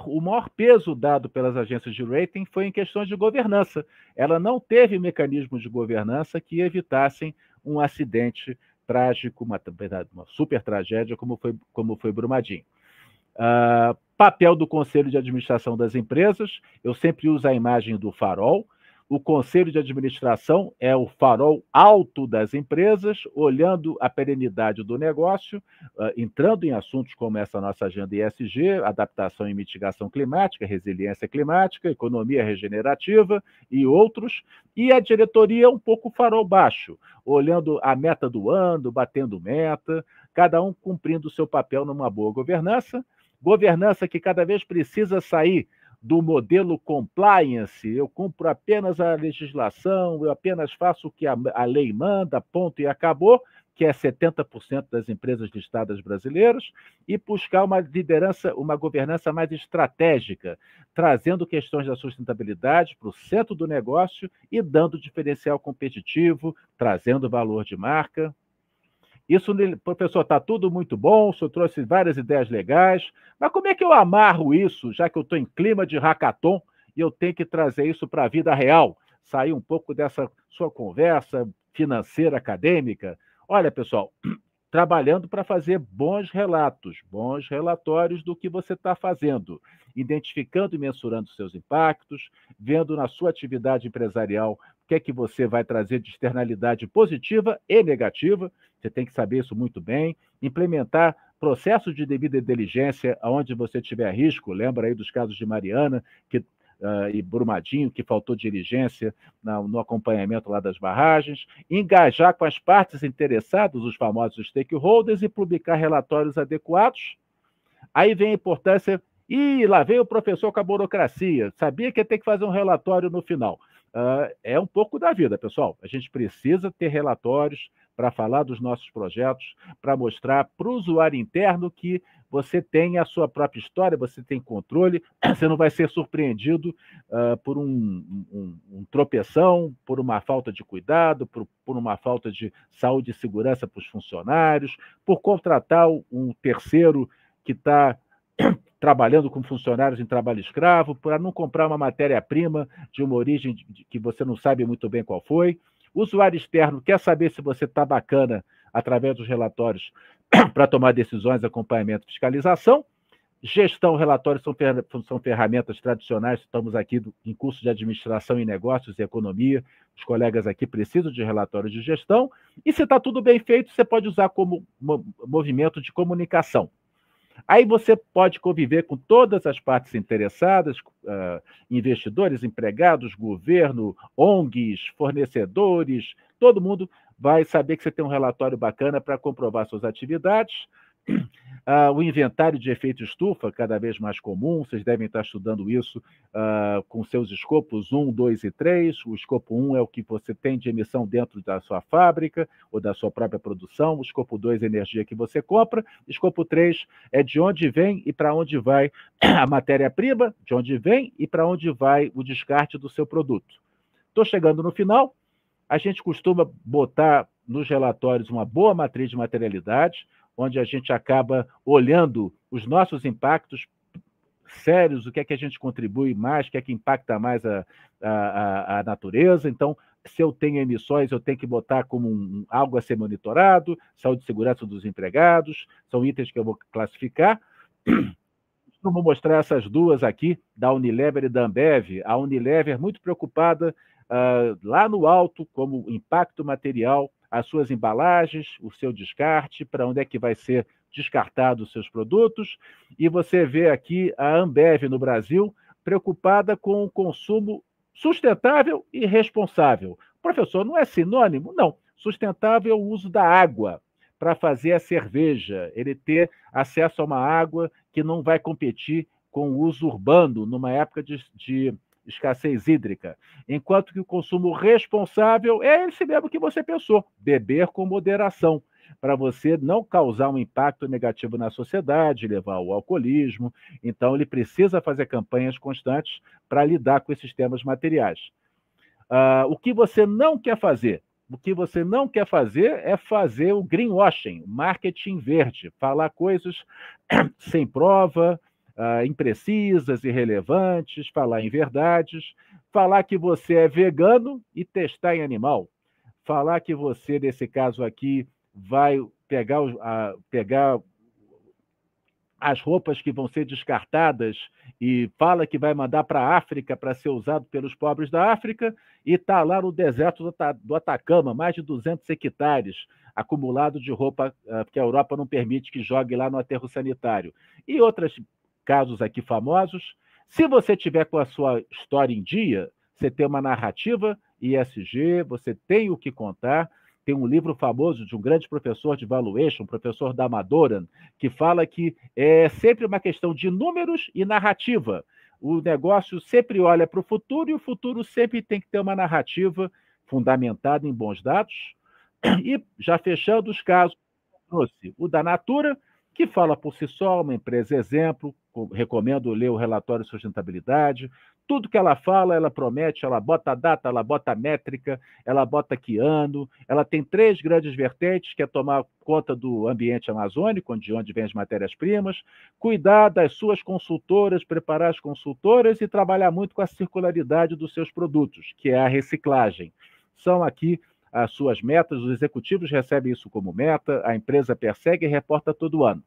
o maior peso dado pelas agências de rating foi em questões de governança. Ela não teve mecanismos de governança que evitassem um acidente trágico, uma super tragédia como foi Brumadinho. Papel do Conselho de Administração das Empresas, eu sempre uso a imagem do farol. O conselho de administração é o farol alto das empresas, olhando a perenidade do negócio, entrando em assuntos como essa nossa agenda ESG, adaptação e mitigação climática, resiliência climática, economia regenerativa e outros. E a diretoria um pouco farol baixo, olhando a meta do ano, batendo meta, cada um cumprindo o seu papel numa boa governança. Governança que cada vez precisa sair do modelo compliance, eu cumpro apenas a legislação, eu apenas faço o que a lei manda, ponto e acabou, que é 70% das empresas listadas brasileiras, e buscar uma liderança, uma governança mais estratégica, trazendo questões da sustentabilidade para o centro do negócio e dando diferencial competitivo, trazendo valor de marca. Isso, professor, está tudo muito bom, o senhor trouxe várias ideias legais, mas como é que eu amarro isso, já que eu estou em clima de hackathon e eu tenho que trazer isso para a vida real? Sair um pouco dessa sua conversa financeira, acadêmica. Olha, pessoal, trabalhando para fazer bons relatos, bons relatórios do que você está fazendo, identificando e mensurando seus impactos, vendo na sua atividade empresarial o que é que você vai trazer de externalidade positiva e negativa, você tem que saber isso muito bem, implementar processos de devida diligência aonde você tiver risco, lembra aí dos casos de Mariana e Brumadinho, que faltou diligência no acompanhamento lá das barragens, engajar com as partes interessadas, os famosos stakeholders, e publicar relatórios adequados. Aí vem a importância, lá vem o professor com a burocracia, sabia que ia ter que fazer um relatório no final. É um pouco da vida, pessoal. A gente precisa ter relatórios para falar dos nossos projetos, para mostrar para o usuário interno que você tem a sua própria história, você tem controle, você não vai ser surpreendido por um tropeção, por uma falta de cuidado, por uma falta de saúde e segurança para os funcionários, por contratar um terceiro que está trabalhando com funcionários em trabalho escravo, para não comprar uma matéria-prima de uma origem que você não sabe muito bem qual foi. O usuário externo quer saber se você está bacana através dos relatórios para tomar decisões, acompanhamento, fiscalização. Gestão, relatórios são ferramentas tradicionais, estamos aqui em curso de administração em negócios e economia, os colegas aqui precisam de relatórios de gestão, e se está tudo bem feito, você pode usar como movimento de comunicação. Aí você pode conviver com todas as partes interessadas, investidores, empregados, governo, ONGs, fornecedores, todo mundo vai saber que você tem um relatório bacana para comprovar suas atividades. O inventário de efeito estufa, cada vez mais comum, vocês devem estar estudando isso com seus escopos 1, 2 e 3. O escopo 1 é o que você tem de emissão dentro da sua fábrica ou da sua própria produção. O escopo 2 é a energia que você compra. O escopo 3 é de onde vem e para onde vai a matéria-prima, de onde vem e para onde vai o descarte do seu produto. Estou chegando no final. A gente costuma botar nos relatórios uma boa matriz de materialidade, onde a gente acaba olhando os nossos impactos sérios, o que é que a gente contribui mais, o que é que impacta mais a natureza. Então, se eu tenho emissões, eu tenho que botar como algo a ser monitorado, saúde e segurança dos empregados, são itens que eu vou classificar. Eu vou mostrar essas duas aqui, da Unilever e da Ambev. A Unilever muito preocupada lá no alto, como impacto material, as suas embalagens, o seu descarte, para onde é que vai ser descartado os seus produtos. E você vê aqui a Ambev no Brasil preocupada com o consumo sustentável e responsável. Professor, não é sinônimo? Não. Sustentável é o uso da água para fazer a cerveja, ele ter acesso a uma água que não vai competir com o uso urbano numa época de escassez hídrica, enquanto que o consumo responsável é esse mesmo que você pensou, beber com moderação, para você não causar um impacto negativo na sociedade, levar ao alcoolismo. Então, ele precisa fazer campanhas constantes para lidar com esses temas materiais. O que você não quer fazer? O que você não quer fazer é fazer o greenwashing, marketing verde, falar coisas sem prova, imprecisas, irrelevantes, falar em verdades, falar que você é vegano e testar em animal, falar que você, nesse caso aqui, vai pegar as roupas que vão ser descartadas e fala que vai mandar para a África para ser usado pelos pobres da África, e está lá no deserto do Atacama, mais de 200 hectares acumulado de roupa que a Europa não permite que jogue lá no aterro sanitário. E outros casos aqui famosos. Se você tiver com a sua história em dia, você tem uma narrativa ESG, você tem o que contar. Tem um livro famoso de um grande professor de valuation, professor Damodaran, que fala que é sempre uma questão de números e narrativa. O negócio sempre olha para o futuro e o futuro sempre tem que ter uma narrativa fundamentada em bons dados. E, já fechando os casos, trouxe o da Natura, que fala por si só, uma empresa exemplo, recomendo ler o relatório de sustentabilidade. Tudo que ela fala, ela promete, ela bota data, ela bota métrica, ela bota que ano. Ela tem 3 grandes vertentes, que é tomar conta do ambiente amazônico, de onde vêm as matérias-primas, cuidar das suas consultoras, preparar as consultoras e trabalhar muito com a circularidade dos seus produtos, que é a reciclagem. São aqui as suas metas, os executivos recebem isso como meta, a empresa persegue e reporta todo ano.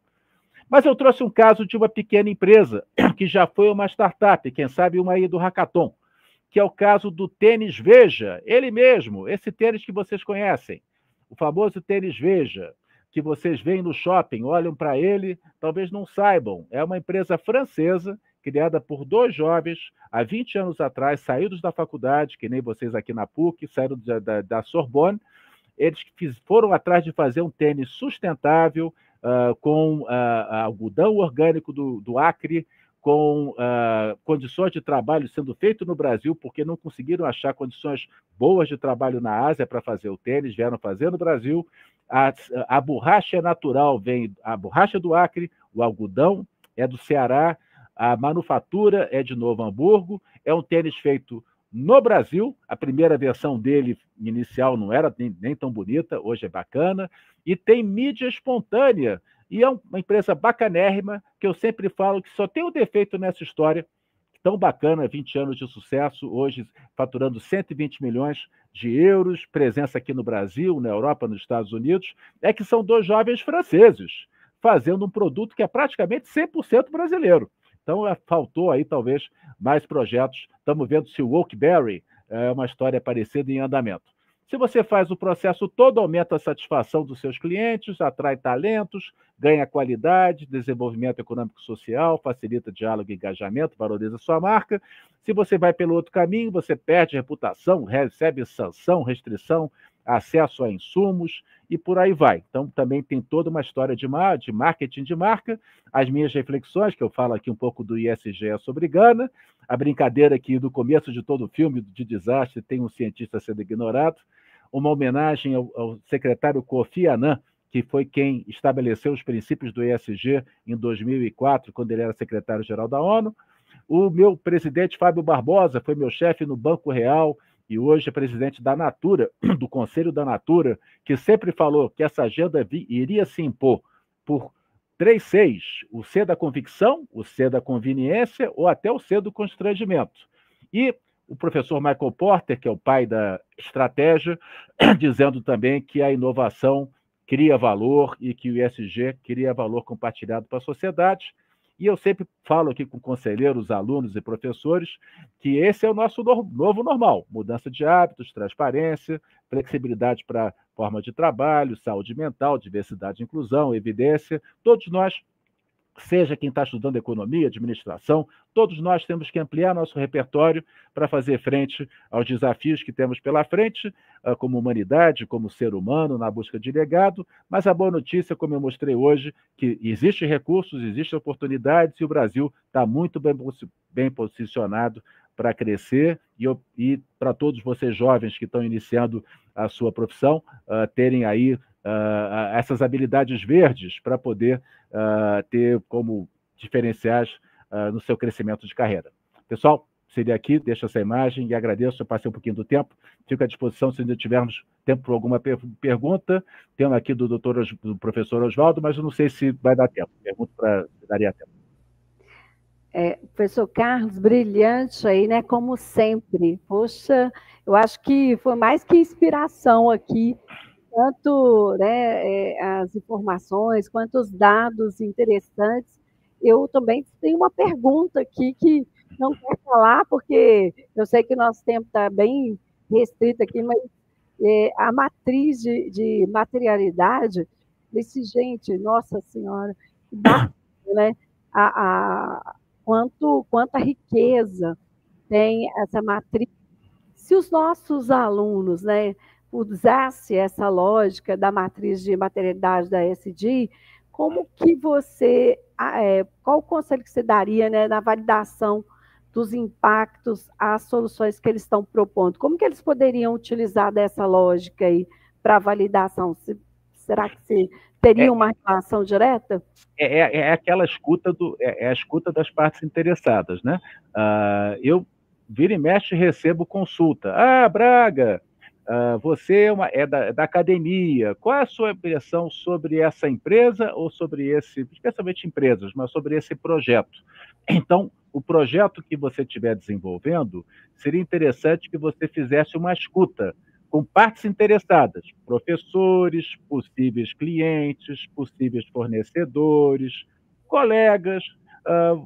Mas eu trouxe um caso de uma pequena empresa, que já foi uma startup, quem sabe uma aí do Hackathon, que é o caso do tênis Veja, ele mesmo, esse tênis que vocês conhecem, o famoso tênis Veja, que vocês veem no shopping, olham para ele, talvez não saibam, é uma empresa francesa, criada por 2 jovens, há 20 anos atrás, saídos da faculdade, que nem vocês aqui na PUC, saíram da Sorbonne. Eles foram atrás de fazer um tênis sustentável, com algodão orgânico do Acre, com condições de trabalho sendo feito no Brasil, porque não conseguiram achar condições boas de trabalho na Ásia para fazer o tênis, vieram fazer no Brasil. A borracha é natural, vem a borracha do Acre, o algodão é do Ceará, a manufatura é de Novo Hamburgo, é um tênis feito no Brasil, a primeira versão dele, inicial, não era nem tão bonita, hoje é bacana, e tem mídia espontânea, e é uma empresa bacanérrima, que eu sempre falo que só tem um defeito nessa história, tão bacana, 20 anos de sucesso, hoje faturando 120 milhões de euros, presença aqui no Brasil, na Europa, nos Estados Unidos, é que são 2 jovens franceses, fazendo um produto que é praticamente 100% brasileiro. Então, faltou aí, talvez, mais projetos. Estamos vendo se o Oakberry é uma história parecida em andamento. Se você faz o processo todo, aumenta a satisfação dos seus clientes, atrai talentos, ganha qualidade, desenvolvimento econômico e social, facilita diálogo e engajamento, valoriza sua marca. Se você vai pelo outro caminho, você perde reputação, recebe sanção, restrição, acesso a insumos e por aí vai. Então, também tem toda uma história de marketing de marca. As minhas reflexões, que eu falo aqui um pouco do ESG é sobre Gana, a brincadeira que no começo de todo o filme de desastre tem um cientista sendo ignorado, uma homenagem ao secretário Kofi Annan, que foi quem estabeleceu os princípios do ESG em 2004, quando ele era secretário-geral da ONU. O meu presidente Fábio Barbosa foi meu chefe no Banco Real, e hoje é presidente da Natura, do Conselho da Natura, que sempre falou que essa agenda iria se impor por 3 Cs, o C da convicção, o C da conveniência ou até o C do constrangimento. E o professor Michael Porter, que é o pai da estratégia, dizendo também que a inovação cria valor e que o ESG cria valor compartilhado para a sociedade. E eu sempre falo aqui com conselheiros, alunos e professores que esse é o nosso novo normal. Mudança de hábitos, transparência, flexibilidade para a forma de trabalho, saúde mental, diversidade e inclusão, evidência. Todos nós, seja quem está estudando economia, administração, todos nós temos que ampliar nosso repertório para fazer frente aos desafios que temos pela frente, como humanidade, como ser humano, na busca de legado. Mas a boa notícia, como eu mostrei hoje, que existem recursos, existem oportunidades e o Brasil está muito bem posicionado para crescer e para todos vocês jovens que estão iniciando a sua profissão, terem aí essas habilidades verdes para poder ter como diferenciais no seu crescimento de carreira. Pessoal, seria aqui, deixo essa imagem e agradeço, eu passei um pouquinho do tempo, fico à disposição se ainda tivermos tempo para alguma pergunta. Temos aqui do professor Oswaldo, mas eu não sei se vai dar tempo, pergunto se daria tempo. Professor Carlos, brilhante aí, né? Como sempre. Poxa, eu acho que foi mais que inspiração aqui, tanto, né, as informações, quanto os dados interessantes. eu também tenho uma pergunta aqui que não quero falar, porque eu sei que o nosso tempo está bem restrito aqui, mas a matriz de materialidade, desse gente, nossa senhora, que bacana, né? Quanta riqueza tem essa matriz. Se os nossos alunos, né, usassem essa lógica da matriz de materialidade da ESG, como que você, qual o conselho que você daria, né, na validação dos impactos às soluções que eles estão propondo? Como que eles poderiam utilizar dessa lógica aí para validação? Será que você teria uma relação direta? Aquela escuta a escuta das partes interessadas, né? Eu vira e mexe recebo consulta. Braga, você é da academia. Qual é a sua impressão sobre essa empresa ou sobre especialmente empresas, mas sobre esse projeto? Então, o projeto que você estiver desenvolvendo, seria interessante que você fizesse uma escuta com partes interessadas, professores, possíveis clientes, possíveis fornecedores, colegas,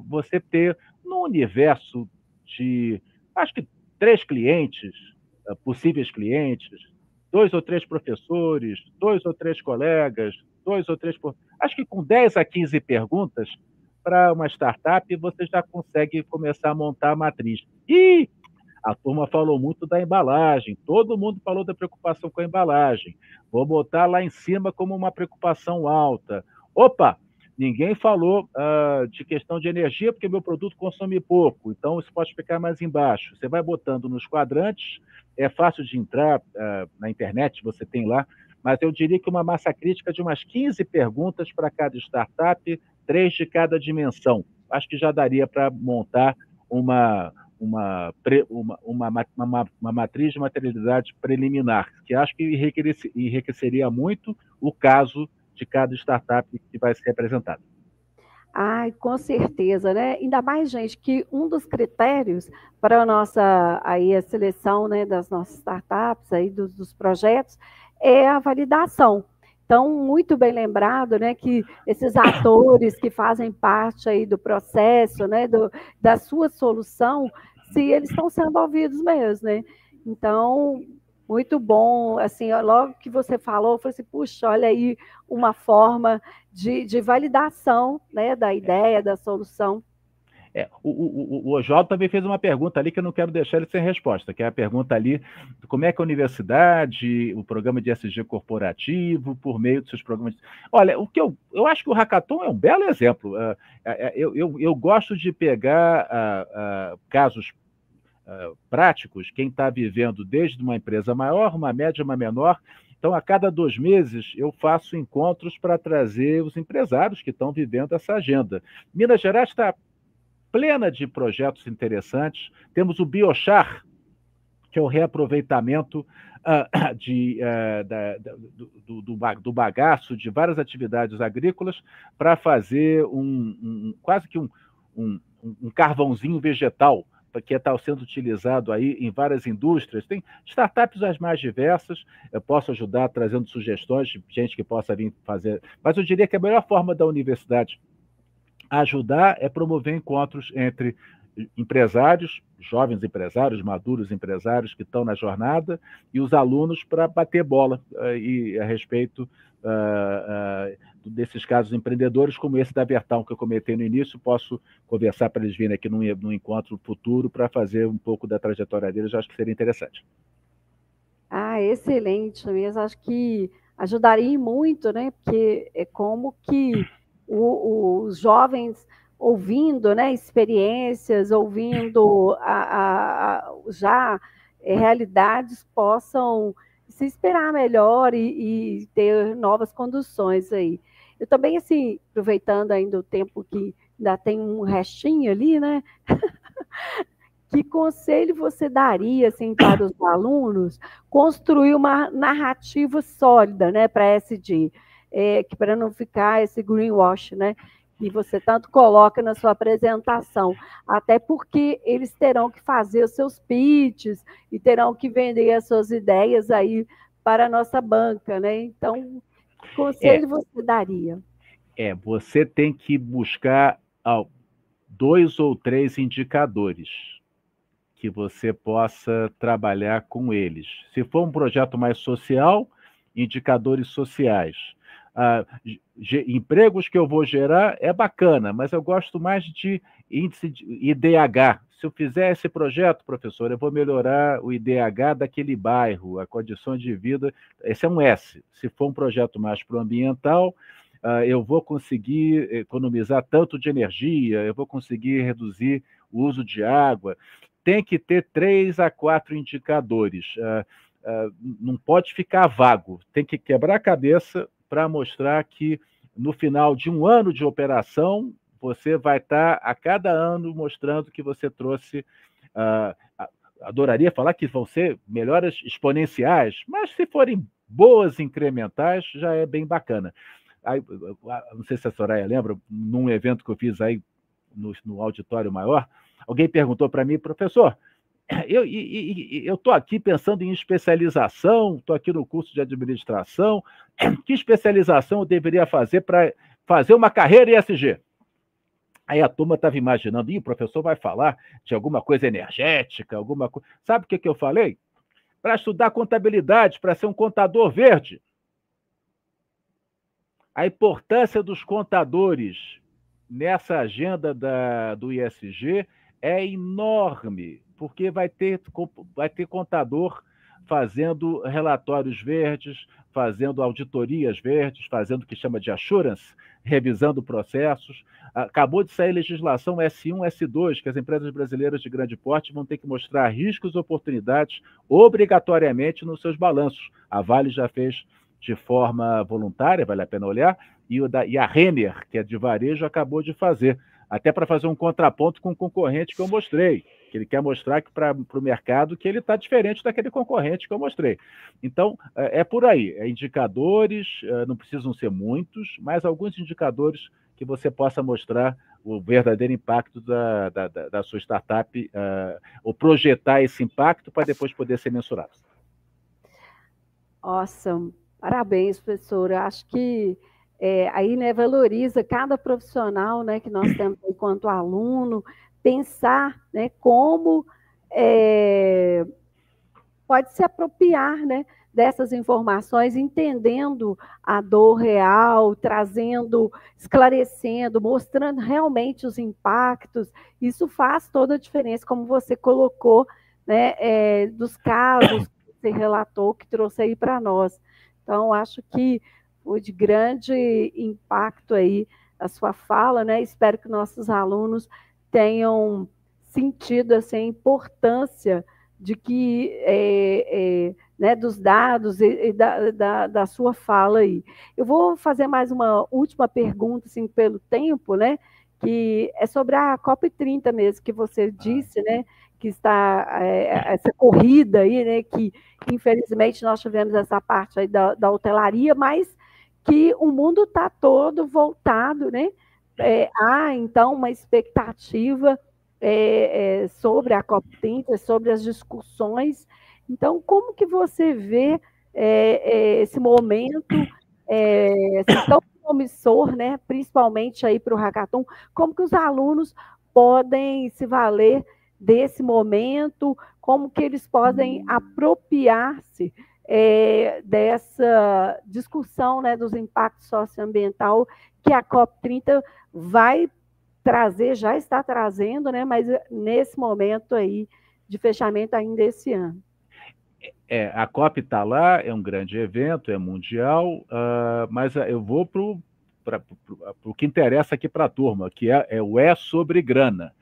você ter no universo de, acho que 3 clientes, possíveis clientes, 2 ou 3 professores, 2 ou 3 colegas, 2 ou 3... Acho que com 10 a 15 perguntas, para uma startup, você já consegue começar a montar a matriz. E a turma falou muito da embalagem, todo mundo falou da preocupação com a embalagem. Vou botar lá em cima como uma preocupação alta. Opa, ninguém falou de questão de energia, porque meu produto consome pouco, então isso pode ficar mais embaixo. Você vai botando nos quadrantes, é fácil de entrar na internet, você tem lá, mas eu diria que uma massa crítica de umas 15 perguntas para cada startup, 3 de cada dimensão. Acho que já daria para montar uma matriz de materialidade preliminar, que acho que enriqueceria muito o caso de cada startup que vai ser representada. Ai, com certeza, né? Ainda mais, gente, que um dos critérios para a nossa a seleção, né, das nossas startups, aí, dos projetos, é a validação. Então, muito bem lembrado, né, que esses atores que fazem parte aí do processo, né, da sua solução, se eles estão sendo ouvidos mesmo, né? Então, muito bom, assim, logo que você falou, eu falei assim, puxa, olha aí uma forma de validação, né, da ideia, da solução. O Oswaldo também fez uma pergunta ali que eu não quero deixar ele sem resposta, que é a pergunta ali, como é que a universidade, o programa de ESG corporativo, por meio dos seus programas... Olha, o que eu acho que o Hackathon é um belo exemplo. Eu gosto de pegar casos práticos, quem está vivendo desde uma empresa maior, uma média, uma menor. Então, a cada 2 meses, eu faço encontros para trazer os empresários que estão vivendo essa agenda. Minas Gerais está plena de projetos interessantes. Temos o Biochar, que é o reaproveitamento do bagaço de várias atividades agrícolas para fazer quase que um carvãozinho vegetal, que está sendo utilizado aí em várias indústrias. Tem startups as mais diversas, eu posso ajudar trazendo sugestões de gente que possa vir fazer, mas eu diria que a melhor forma da universidade ajudar é promover encontros entre empresários, jovens empresários, maduros empresários que estão na jornada, e os alunos para bater bola a respeito desses casos empreendedores, como esse da Vertal, que eu comentei no início. Posso conversar para eles virem aqui num encontro futuro para fazer um pouco da trajetória deles, eu acho que seria interessante. Excelente mesmo, acho que ajudaria muito, né? Porque é como que os jovens ouvindo, né, experiências, ouvindo já realidades, possam se inspirar melhor e ter novas conduções aí. Eu também, assim, aproveitando ainda o tempo que ainda tem um restinho ali, né? Que conselho você daria, assim, para os alunos construir uma narrativa sólida, né, para ESG, que para não ficar esse greenwash, né, que você tanto coloca na sua apresentação, até porque eles terão que fazer os seus pitches e terão que vender as suas ideias aí para a nossa banca, né? Então, que conselho você daria? Você tem que buscar 2 ou 3 indicadores que você possa trabalhar com eles. Se for um projeto mais social, indicadores sociais. Empregos que eu vou gerar é bacana, mas eu gosto mais de índice de IDH. Se eu fizer esse projeto, professor, eu vou melhorar o IDH daquele bairro, a condição de vida. Esse é um S. Se for um projeto mais para o ambiental, eu vou conseguir economizar tanto de energia, eu vou conseguir reduzir o uso de água. Tem que ter 3 a 4 indicadores. Não pode ficar vago. Tem que quebrar a cabeça para mostrar que no final de um ano de operação, você vai estar a cada ano mostrando que você trouxe... adoraria falar que vão ser melhoras exponenciais, mas se forem boas incrementais, já é bem bacana. Aí, não sei se a Soraya lembra, num evento que eu fiz aí no auditório maior, alguém perguntou para mim, professor, eu estou aqui pensando em especialização, estou aqui no curso de administração, que especialização eu deveria fazer para fazer uma carreira em ESG? Aí a turma estava imaginando, o professor vai falar de alguma coisa energética, alguma coisa... Sabe o que eu falei? Para estudar contabilidade, para ser um contador verde. A importância dos contadores nessa agenda do ESG é enorme, porque vai ter contador fazendo relatórios verdes, fazendo auditorias verdes, fazendo o que chama de assurance, revisando processos. Acabou de sair legislação S1, S2, que as empresas brasileiras de grande porte vão ter que mostrar riscos e oportunidades obrigatoriamente nos seus balanços. A Vale já fez de forma voluntária, vale a pena olhar, e a Renner, que é de varejo, acabou de fazer, até para fazer um contraponto com o concorrente que eu mostrei, que ele quer mostrar para o mercado que ele está diferente daquele concorrente que eu mostrei. Então, é por aí, indicadores, não precisam ser muitos, mas alguns indicadores que você possa mostrar o verdadeiro impacto da sua startup, ou projetar esse impacto para depois poder ser mensurado. Awesome. Parabéns, professora. Acho que aí, né, valoriza cada profissional, né, que nós temos enquanto aluno, pensar, né, como pode se apropriar, né, dessas informações, entendendo a dor real, trazendo, esclarecendo, mostrando realmente os impactos. Isso faz toda a diferença, como você colocou, né, dos casos que você relatou, que trouxe aí para nós. Então, acho que foi de grande impacto aí a sua fala, né? Espero que nossos alunos tenham sentido assim, a importância de que né, dos dados e da sua fala aí. Eu vou fazer mais uma última pergunta, assim, pelo tempo, né? Que é sobre a COP30 mesmo, que você disse, né? Que está essa corrida aí, né? Que infelizmente nós tivemos essa parte aí da hotelaria, mas que o mundo está todo voltado, né? Há então uma expectativa sobre a COP30, sobre as discussões. Então, como que você vê esse momento tão promissor, né? Principalmente aí para o Hackathon, como que os alunos podem se valer desse momento, como que eles podem apropriar-se dessa discussão, né, dos impactos socioambientais que a COP30 vai trazer, já está trazendo, né, mas nesse momento aí de fechamento ainda esse ano. A COP está lá, é um grande evento, é mundial, mas eu vou para o que interessa aqui para a turma, que é o sobre grana.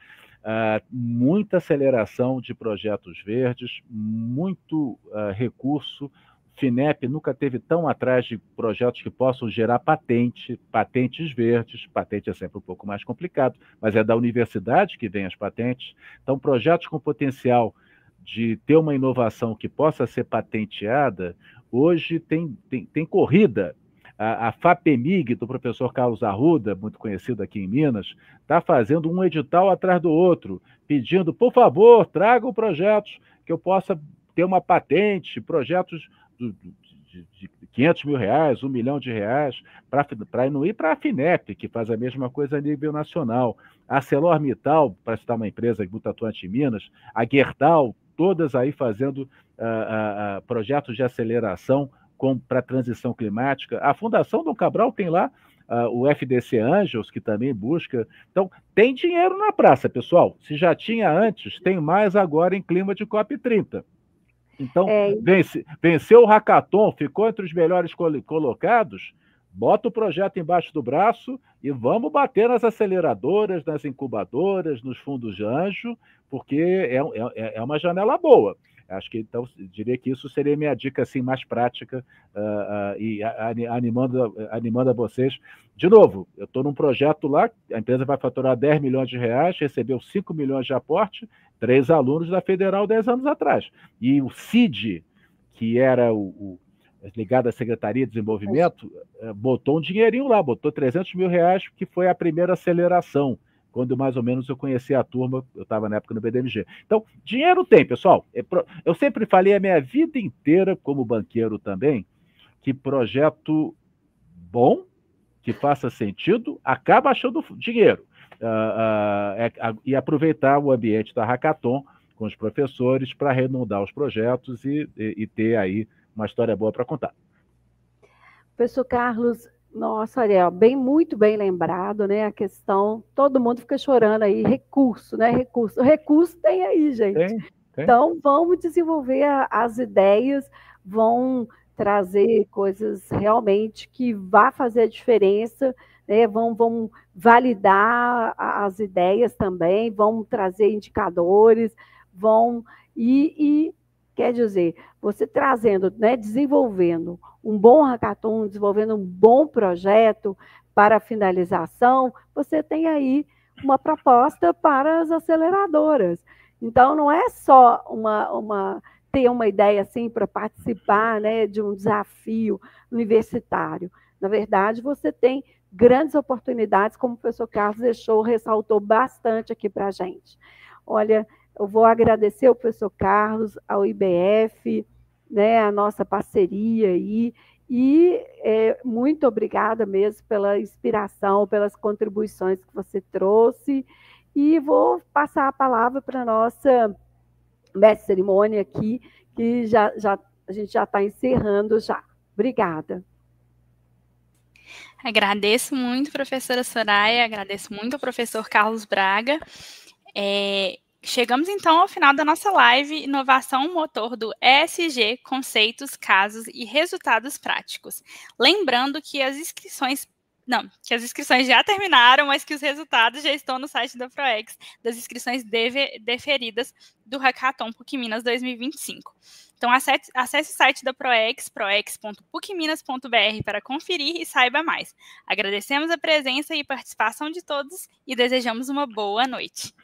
Muita aceleração de projetos verdes, muito recurso. FINEP nunca teve tão atrás de projetos que possam gerar patentes verdes. Patente é sempre um pouco mais complicado, mas é da universidade que vem as patentes. Então, projetos com potencial de ter uma inovação que possa ser patenteada, hoje tem corrida. A FAPEMIG, do professor Carlos Arruda, muito conhecido aqui em Minas, está fazendo um edital atrás do outro, pedindo, por favor, tragam projetos que eu possa ter uma patente, projetos 500 mil reais, R$1 milhão, para não ir para a FINEP, que faz a mesma coisa a nível nacional. A ArcelorMittal, para citar uma empresa muito atuante em Minas, a Gerdau, todas aí fazendo projetos de aceleração para a transição climática. A Fundação Dom Cabral tem lá o FDC Angels, que também busca. Então, tem dinheiro na praça, pessoal. Se já tinha antes, tem mais agora em clima de COP30. Então, venceu o hackathon, ficou entre os melhores colocados, bota o projeto embaixo do braço e vamos bater nas aceleradoras, nas incubadoras, nos fundos de anjo, porque é uma janela boa. Acho que, então, diria que isso seria minha dica assim, mais prática e animando a vocês. De novo, eu estou num projeto lá, a empresa vai faturar R$10 milhões, recebeu 5 milhões de aporte, 3 alunos da Federal 10 anos atrás. E o CID, que era ligado à Secretaria de Desenvolvimento, botou um dinheirinho lá, botou R$300 mil, que foi a primeira aceleração, quando mais ou menos eu conheci a turma, eu estava na época no BDMG. Então, dinheiro tem, pessoal. Eu sempre falei a minha vida inteira, como banqueiro também, que projeto bom, que faça sentido, acaba achando dinheiro. E aproveitar o ambiente da hackathon com os professores para arredondar os projetos e ter aí uma história boa para contar. Professor Carlos, nossa, Ariel, muito bem lembrado, né? A questão, todo mundo fica chorando aí, recurso, né? Recurso tem aí, gente. Tem. Então, vamos desenvolver as ideias, vão trazer coisas realmente que vá fazer a diferença, né? Vão validar as ideias também, vão trazer indicadores, quer dizer, você trazendo, né, desenvolvendo um bom hackathon, desenvolvendo um bom projeto para a finalização, você tem aí uma proposta para as aceleradoras. Então, não é só ter uma ideia assim para participar, né, de um desafio universitário. Na verdade, você tem grandes oportunidades, como o professor Carlos ressaltou bastante aqui para a gente. Olha, eu vou agradecer ao professor Carlos, ao IBF, né, a nossa parceria aí, e muito obrigada mesmo pela inspiração, pelas contribuições que você trouxe, e vou passar a palavra para a nossa mestre cerimônia aqui, que a gente já está encerrando já. Obrigada. Agradeço muito, professora Soraya, agradeço muito ao professor Carlos Braga. Chegamos, então, ao final da nossa live Inovação Motor do ESG, Conceitos, Casos e Resultados Práticos. Lembrando que as inscrições já terminaram, mas que os resultados já estão no site da ProEx, das inscrições deferidas do Hackathon PUC Minas 2025. Então, acesse o site da ProEx, proex.pucminas.br, para conferir e saiba mais. Agradecemos a presença e participação de todos e desejamos uma boa noite.